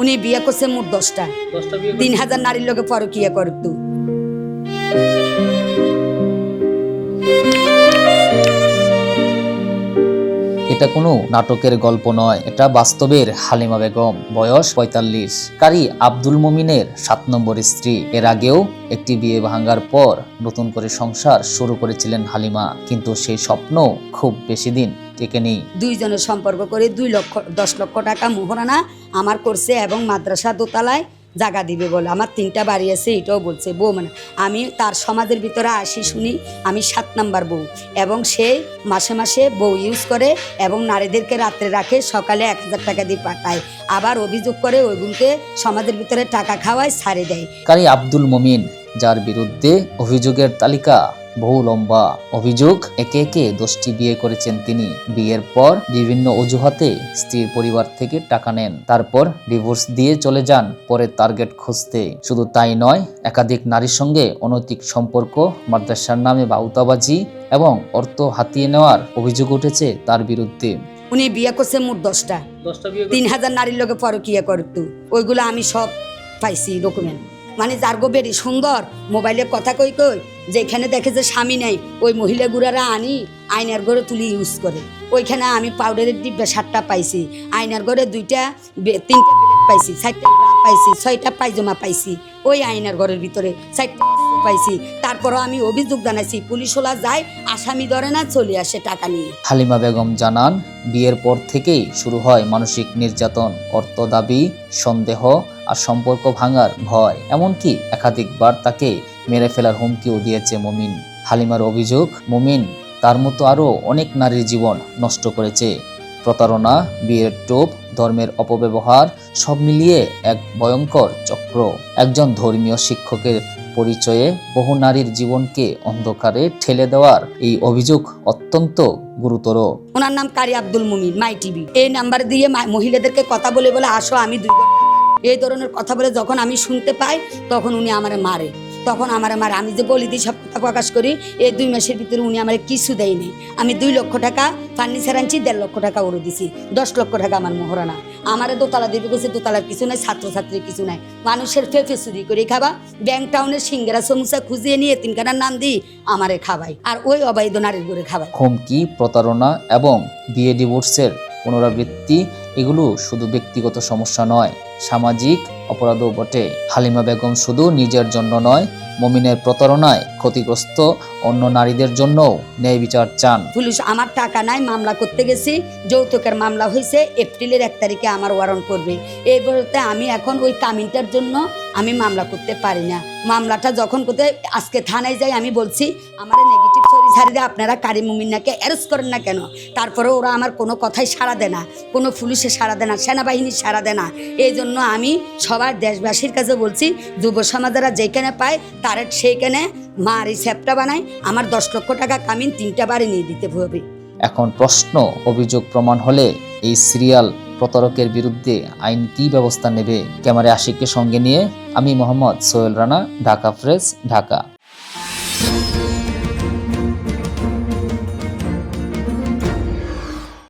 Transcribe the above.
উনি বিয়ে করছে মোট 10টা। 3000 নারীর লোকে পরকিয়া করতো। এটা কোনো নাটকের গল্প নয়, এটা বাস্তবের হালিমা বেগম, বয়স 45। কারি আব্দুল মুমিনের 7 নম্বর স্ত্রী। এর আগেও একটি বিয়ে ভাঙার পর নতুন করে সংসার শুরু করেছিলেন হালিমা, কিন্তু সেই স্বপ্ন খুব বেশি দিন টেকেনি। দুইজনের সম্পর্ক করে 10 লক্ষ টাকা মোহরানা আমার করছে এবং মাদ্রাসা দোতলায় জায়গা দিবে বলে। আমার 3টা বাড়ি আছে, এটাও বলছে বউ। মানে আমি তার সমাজের ভিতরে আসি শুনি আমি 7 নাম্বার বউ, এবং সে মাসে মাসে বউ ইউজ করে এবং নারীদেরকে রাত্রে রাখে, সকালে 1000 টাকা দিয়ে পাঠায়, আবার অভিযোগ করে ওইগুলোকে সমাজের ভিতরে টাকা খাওয়ায় ছাড়ে দেয়। কারি আব্দুল মুমিন, যার বিরুদ্ধে অভিযোগের তালিকা বহু লম্বা। অভিযোগ, একে একে 10টি বিয়ে করেছেন তিনি। বিয়ের পর বিভিন্ন অজুহাতে স্ত্রীর পরিবার থেকে টাকা নেন, তারপর ডিভোর্স দিয়ে চলে যান পরের টার্গেট খুঁজতে। শুধু তাই নয়, একাধিক নারীর সঙ্গে অনৈতিক সম্পর্ক, মাদ্রাসার নামে বাউতাবাজি এবং অর্থ হাতিয়ে নেওয়ার অভিযোগ উঠেছে তার বিরুদ্ধে। উনি বিয়ে করছে মোট 10টা। 3000 নারীর লোকে পরকিয়া করতো। ওইগুলো আমি সব পাইছি ডকুমেন্ট। মানে যার গো বেরি সুন্দর মোবাইলে কথা কই কই, যেখানে দেখে যে স্বামী নেই ওই মহিলা গুড়ারা আনি আয়নার ঘরে তুলি ইউজ করে। ওইখানে আমি পাউডারের ডিব্বা 7টা পাইছি, আয়নার ঘরে 3টা 3টা প্লেট পাইছি, 4টা ব্রা পাইছি, 6টা পায়জামা পাইছি। ওই আয়নার ঘরের ভিতরে 4টা পাইছি। তারপরও আমি অভিযোগ জানাইছি, পুলিশ ওলা যায়, আসামি ধরে না, চলে আসে টাকা নিয়ে। হালিমা বেগম জানান, বিয়ের পর থেকেই শুরু হয় মানসিক নির্যাতন, অর্থ দাবি, সন্দেহ আর সম্পর্ক ভাঙার ভয়। এমনকি একাধিকবার তাকে মেরে ফেলার হুমকিও দিয়েছে মুমিন। হালিমার অভিযোগ, মুমিন তার মতো আরও অনেক নারীর জীবন নষ্ট করেছে। প্রতারণা, বিয়ের টোপ, ধর্মের অপব্যবহার, সব মিলিয়ে এক ভয়ঙ্কর চক্র। একজন ধর্মীয় শিক্ষকের পরিচয়ে বহু নারীর জীবনকে অন্ধকারে ঠেলে দেওয়ার এই অভিযোগ অত্যন্ত গুরুতর। ওনার নাম কারি আব্দুল মুমিন, মাই টিভি। এই নাম্বার দিয়ে মহিলাদেরকে কথা বলে বলে আসো, আমি 2 ঘন্টা এই ধরনের কথা বলে যখন আমি শুনতে পাই তখন উনি আমারে মারে। তখন আমারে মারে, আমি যে বলি দিই সব কথা প্রকাশ করি। এই 2 মাসের ভিতরে উনি আমার কিছু দেয়নি। আমি 2 লক্ষ টাকা ফার্নিচার আনছি, 1.5 লক্ষ টাকা ওরে দিছি, 10 লক্ষ টাকা আমার মোহরানা। আমারে দোতলা দিবে গেছে, দোতলার কিছু নাই, ছাত্রছাত্রীর কিছু নাই। মানুষের ফেফে চুরি করে খাবা, ব্যাংক টাউনের সিঙ্গারা সমুচা খুঁজিয়ে নিয়ে 3খানার নাম দিই আমারে খাবাই, আর ওই অবৈধ নারীর করে খাবাই। হুমকি, প্রতারণা এবং বিয়ে ডিভোর্সের পুনরাবৃত্তি, এগুলো শুধু ব্যক্তিগত সমস্যা নয়, সামাজিক অপরাধও বটে। হালিমা বেগম শুধু নিজের জন্য নয়, মুমিনের প্রতারণায় ক্ষতিগ্রস্ত অন্য নারীদের জন্যও ন্যায় বিচার চান। পুলিশ আমার টাকা নাই, মামলা করতে গেছি, যৌতুকের মামলা হয়েছে, এপ্রিলের 1 তারিখে আমার ওয়ারেন্ট করবে। এই বলতে আমি এখন ওই কামিনটার জন্য আমি মামলা করতে পারি না। মামলাটা যখন করতে আজকে থানায় যাই, আমি বলছি আমার নেগেটিভ ছাড়ি দিয়ে আপনারা কারি মুমিনাকে অ্যারেস্ট করেন না কেন? তারপরে ওরা আমার কোনো কথাই সাড়া দেয় না, কোনো পুলিশে সাড়া দেয় না, সেনাবাহিনী সাড়া দেয় না। এই জন্য আমি সবার দেশবাসীর কাছে বলছি, যুব সমাজেরা যেখানে পায় তার সেইখানে মারি স্যাপটা বানায়, আমার 10 লক্ষ টাকা কামিন 3টা বাড়ি নিয়ে দিতে হবে। এখন প্রশ্ন, অভিযোগ প্রমাণ হলে এই সিরিয়াল প্রতারকের বিরুদ্ধে আইন কি ব্যবস্থা নেবে? ক্যামেরায় আশিককে সঙ্গে নিয়ে আমি মোহাম্মদ সোহেল রানা, ঢাকা প্রেস, ঢাকা।